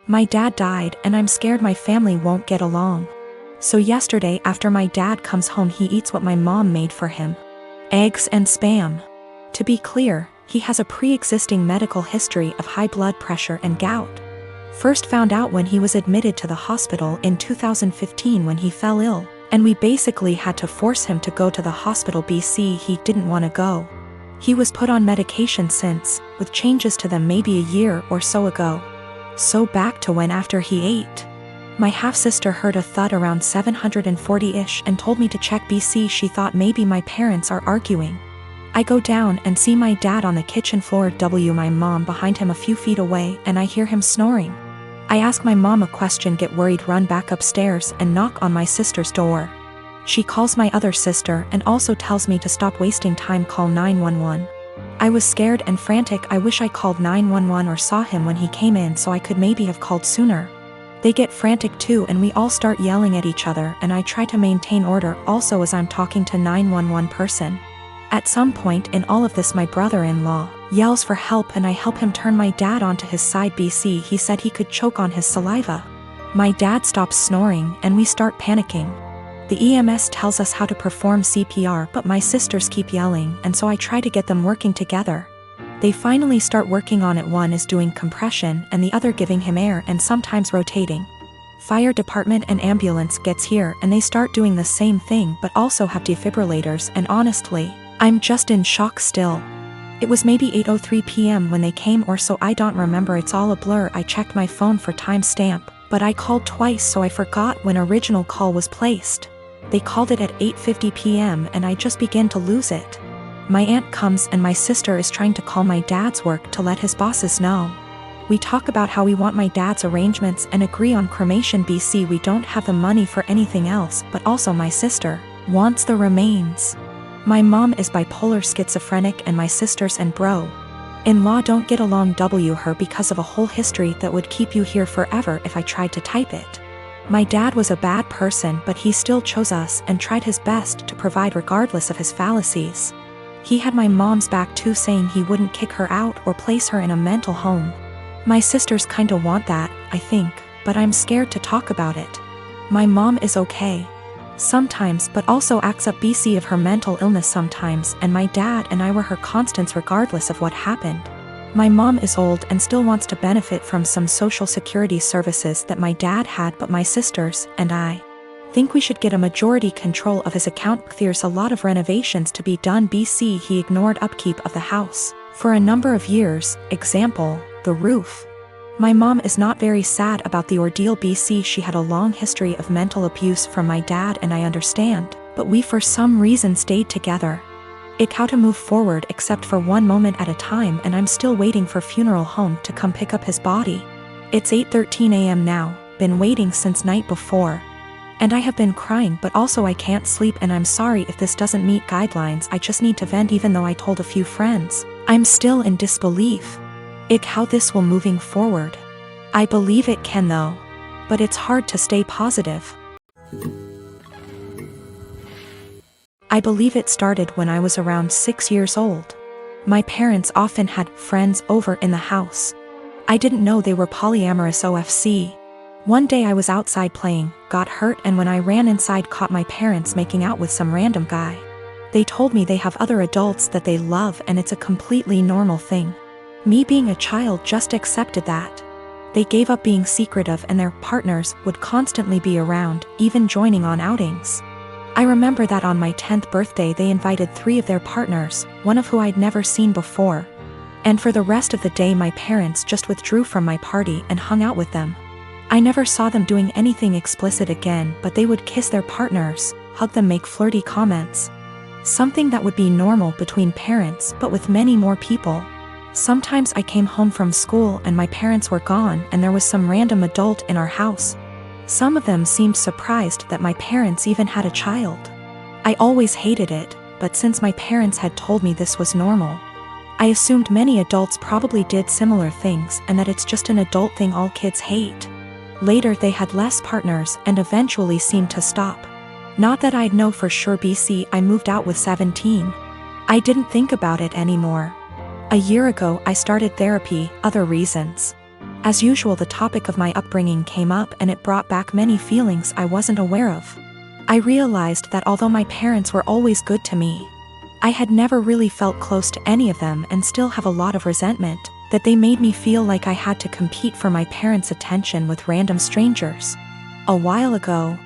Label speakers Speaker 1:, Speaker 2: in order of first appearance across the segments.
Speaker 1: My dad died and I'm scared my family won't get along. So yesterday after my dad comes home he eats what my mom made for him. Eggs and Spam. To be clear, he has a pre-existing medical history of high blood pressure and gout. First found out when he was admitted to the hospital in 2015 when he fell ill, and we basically had to force him to go to the hospital BC he didn't want to go. He was put on medication since, with changes to them maybe a year or so ago. So back to when after he ate. My half-sister heard a thud around 740-ish and told me to check BC. She thought maybe my parents are arguing. I go down and see my dad on the kitchen floor my mom behind him a few feet away and I hear him snoring. I ask my mom a question, get worried, run back upstairs and knock on my sister's door. She calls my other sister and also tells me to stop wasting time, call 911. I was scared and frantic. I wish I called 911 or saw him when he came in so I could maybe have called sooner. They get frantic too and we all start yelling at each other and I try to maintain order also as I'm talking to 911 person. At some point in all of this my brother-in-law yells for help and I help him turn my dad onto his side. BC he said he could choke on his saliva. My dad stops snoring and we start panicking. The EMS tells us how to perform CPR but my sisters keep yelling and so I try to get them working together. They finally start working on it. One is doing compression and the other giving him air and sometimes rotating. Fire department and ambulance gets here and they start doing the same thing but also have defibrillators and honestly, I'm just in shock still. It was maybe 8:03 p.m. when they came or so, I don't remember, it's all a blur. I checked my phone for timestamp, but I called twice so I forgot when original call was placed. They called it at 8:50 p.m. and I just began to lose it. My aunt comes and my sister is trying to call my dad's work to let his bosses know. We talk about how we want my dad's arrangements and agree on cremation. BC we don't have the money for anything else but also my sister wants the remains. My mom is bipolar schizophrenic and my sisters and bro-in-law don't get along. Her because of a whole history that would keep you here forever if I tried to type it. My dad was a bad person but he still chose us and tried his best to provide regardless of his fallacies. He had my mom's back too, saying he wouldn't kick her out or place her in a mental home. My sisters kinda want that, I think, but I'm scared to talk about it. My mom is okay sometimes but also acts up BC of her mental illness sometimes, and my dad and I were her constants regardless of what happened. My mom is old and still wants to benefit from some social security services that my dad had, but my sisters and I think we should get a majority control of his account. There's a lot of renovations to be done. BC he ignored upkeep of the house for a number of years, example, the roof. My mom is not very sad about the ordeal. BC she had a long history of mental abuse from my dad and I understand, but we for some reason stayed together. It how to move forward except for one moment at a time and I'm still waiting for funeral home to come pick up his body. It's 8:13 a.m. now, been waiting since night before. And I have been crying but also I can't sleep and I'm sorry if this doesn't meet guidelines. I just need to vent even though I told a few friends. I'm still in disbelief. How this will moving forward. I believe it can though. But it's hard to stay positive. I believe it started when I was around 6 years old. My parents often had friends over in the house. I didn't know they were polyamorous OFC. One day I was outside playing, got hurt, and when I ran inside caught my parents making out with some random guy. They told me they have other adults that they love and it's a completely normal thing. Me being a child just accepted that. They gave up being secretive and their partners would constantly be around, even joining on outings. I remember that on my 10th birthday they invited 3 of their partners, one of who I'd never seen before. And for the rest of the day my parents just withdrew from my party and hung out with them. I never saw them doing anything explicit again, but they would kiss their partners, hug them, make flirty comments. Something that would be normal between parents but with many more people. Sometimes I came home from school and my parents were gone and there was some random adult in our house. Some of them seemed surprised that my parents even had a child. I always hated it, but since my parents had told me this was normal, I assumed many adults probably did similar things and that it's just an adult thing all kids hate. Later they had less partners and eventually seemed to stop. Not that I'd know for sure. BC I moved out with 17. I didn't think about it anymore. A year ago I started therapy, other reasons. As usual, the topic of my upbringing came up and it brought back many feelings I wasn't aware of. I realized that although my parents were always good to me, I had never really felt close to any of them and still have a lot of resentment that they made me feel like I had to compete for my parents' attention with random strangers. A while ago,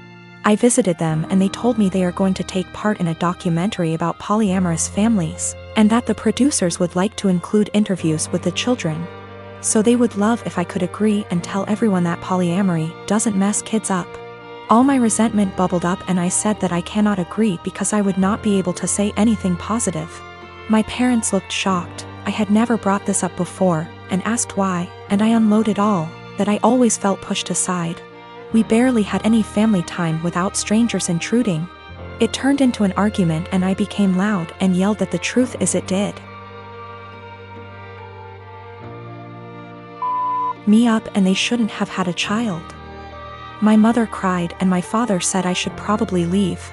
Speaker 1: I visited them and they told me they are going to take part in a documentary about polyamorous families, and that the producers would like to include interviews with the children. So they would love if I could agree and tell everyone that polyamory doesn't mess kids up. All my resentment bubbled up and I said that I cannot agree because I would not be able to say anything positive. My parents looked shocked. I had never brought this up before, and asked why, and I unloaded all, that I always felt pushed aside. We barely had any family time without strangers intruding. It turned into an argument and I became loud and yelled that the truth is it did me up and they shouldn't have had a child. My mother cried and my father said I should probably leave.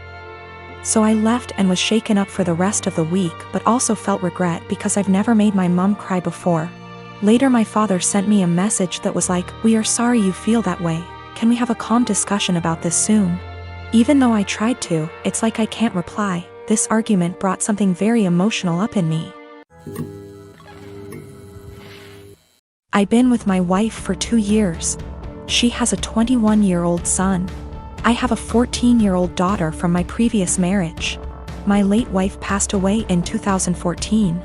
Speaker 1: So I left and was shaken up for the rest of the week, but also felt regret because I've never made my mom cry before. Later my father sent me a message that was like, "We are sorry you feel that way. Can we have a calm discussion about this soon?" Even though I tried to, it's like I can't reply. This argument brought something very emotional up in me. I've been with my wife for 2 years. She has a 21-year-old son. I have a 14-year-old daughter from my previous marriage. My late wife passed away in 2014.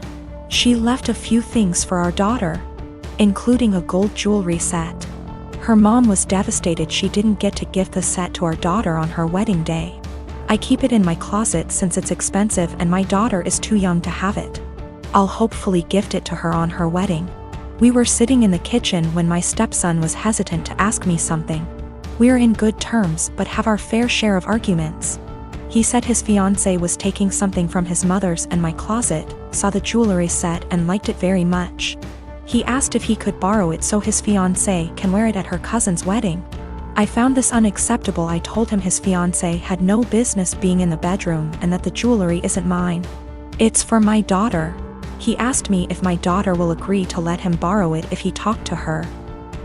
Speaker 1: She left a few things for our daughter, including a gold jewelry set. Her mom was devastated she didn't get to gift the set to our daughter on her wedding day. I keep it in my closet since it's expensive and my daughter is too young to have it. I'll hopefully gift it to her on her wedding. We were sitting in the kitchen when my stepson was hesitant to ask me something. We're in good terms but have our fair share of arguments. He said his fiancée was taking something from his mother's and my closet, saw the jewelry set and liked it very much. He asked if he could borrow it so his fiancée can wear it at her cousin's wedding. I found this unacceptable. I told him his fiancée had no business being in the bedroom and that the jewelry isn't mine. It's for my daughter. He asked me if my daughter will agree to let him borrow it if he talked to her.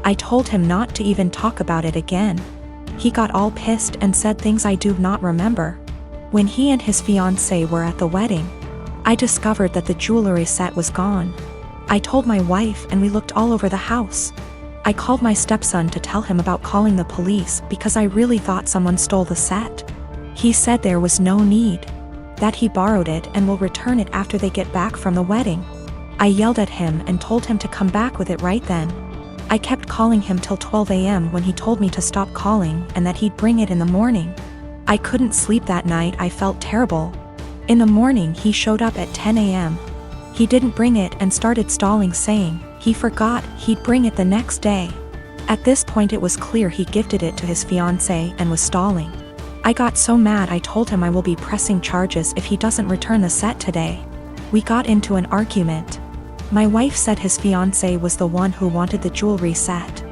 Speaker 1: I told him not to even talk about it again. He got all pissed and said things I do not remember. When he and his fiancée were at the wedding, I discovered that the jewelry set was gone. I told my wife and we looked all over the house. I called my stepson to tell him about calling the police because I really thought someone stole the set. He said there was no need, that he borrowed it and will return it after they get back from the wedding. I yelled at him and told him to come back with it right then. I kept calling him till 12 a.m. when he told me to stop calling and that he'd bring it in the morning. I couldn't sleep that night. I felt terrible. In the morning he showed up at 10 a.m. He didn't bring it and started stalling, saying he forgot he'd bring it the next day. At this point it was clear he gifted it to his fiancée and was stalling. I got so mad I told him I will be pressing charges if he doesn't return the set today. We got into an argument. My wife said his fiancée was the one who wanted the jewelry set.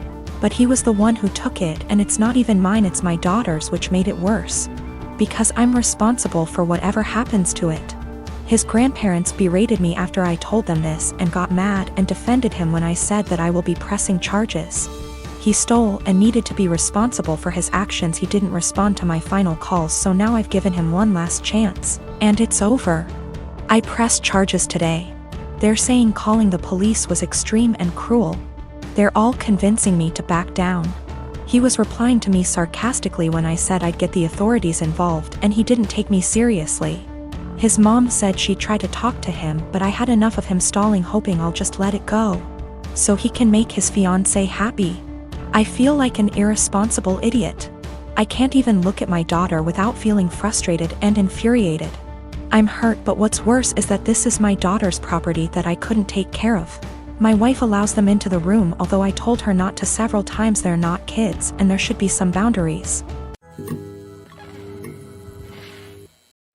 Speaker 1: But he was the one who took it and it's not even mine, it's my daughter's, which made it worse. Because I'm responsible for whatever happens to it. His grandparents berated me after I told them this and got mad and defended him when I said that I will be pressing charges. He stole and needed to be responsible for his actions. He didn't respond to my final calls, so now I've given him one last chance, and it's over. I pressed charges today. They're saying calling the police was extreme and cruel. They're all convincing me to back down. He was replying to me sarcastically when I said I'd get the authorities involved, and he didn't take me seriously. His mom said she tried to talk to him, but I had enough of him stalling, hoping I'll just let it go, so he can make his fiancée happy. I feel like an irresponsible idiot. I can't even look at my daughter without feeling frustrated and infuriated. I'm hurt, but what's worse is that this is my daughter's property that I couldn't take care of. My wife allows them into the room, although I told her not to several times. They're not kids and there should be some boundaries.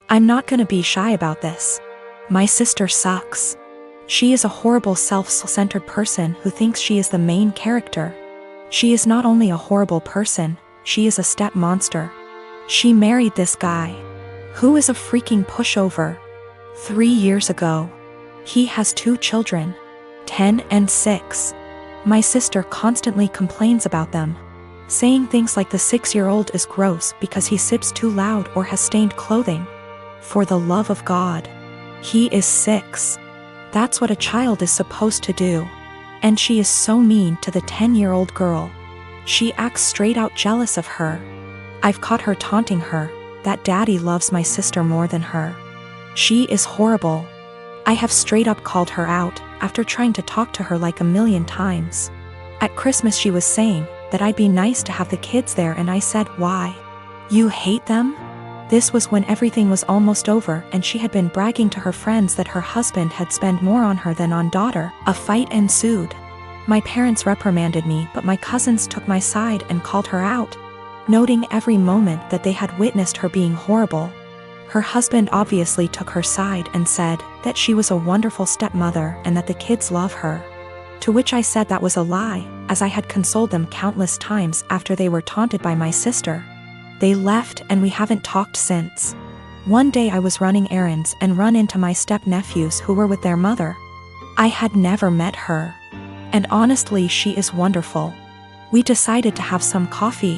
Speaker 1: I'm not gonna be shy about this. My sister sucks. She is a horrible self-centered person who thinks she is the main character. She is not only a horrible person, she is a step monster. She married this guy, who is a freaking pushover, 3 years ago. He has 2 children, 10 and 6. My sister constantly complains about them, saying things like the 6-year-old is gross because he sips too loud or has stained clothing. For the love of God. He is 6. That's what a child is supposed to do. And she is so mean to the 10-year-old girl. She acts straight out jealous of her. I've caught her taunting her that daddy loves my sister more than her. She is horrible. I have straight up called her out after trying to talk to her like a million times. At Christmas she was saying that I'd be nice to have the kids there, and I said, why? You hate them? This was when everything was almost over and she had been bragging to her friends that her husband had spent more on her than on daughter. A fight ensued. My parents reprimanded me, but my cousins took my side and called her out, noting every moment that they had witnessed her being horrible. Her husband obviously took her side and said that she was a wonderful stepmother and that the kids love her. To which I said that was a lie, as I had consoled them countless times after they were taunted by my sister. They left and we haven't talked since. One day I was running errands and run into my step-nephews who were with their mother. I had never met her. And honestly, she is wonderful. We decided to have some coffee.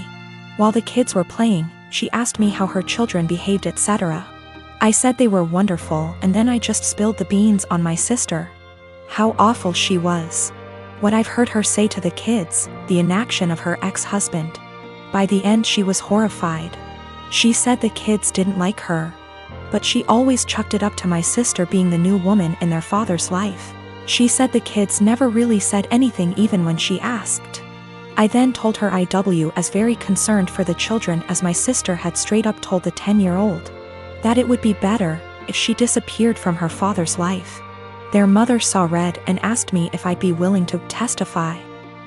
Speaker 1: While the kids were playing, she asked me how her children behaved, etc. I said they were wonderful, and then I just spilled the beans on my sister. How awful she was. What I've heard her say to the kids, the inaction of her ex-husband. By the end she was horrified. She said the kids didn't like her. But she always chucked it up to my sister being the new woman in their father's life. She said the kids never really said anything even when she asked. I then told her I was very concerned for the children, as my sister had straight up told the 10-year-old that it would be better if she disappeared from her father's life. Their mother saw red and asked me if I'd be willing to testify.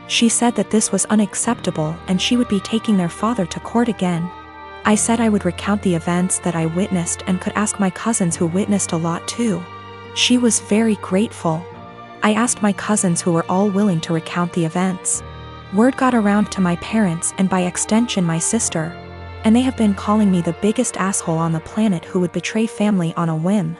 Speaker 1: She said that this was unacceptable and she would be taking their father to court again. I said I would recount the events that I witnessed and could ask my cousins who witnessed a lot too. She was very grateful. I asked my cousins who were all willing to recount the events. Word got around to my parents and by extension my sister, and they have been calling me the biggest asshole on the planet who would betray family on a whim.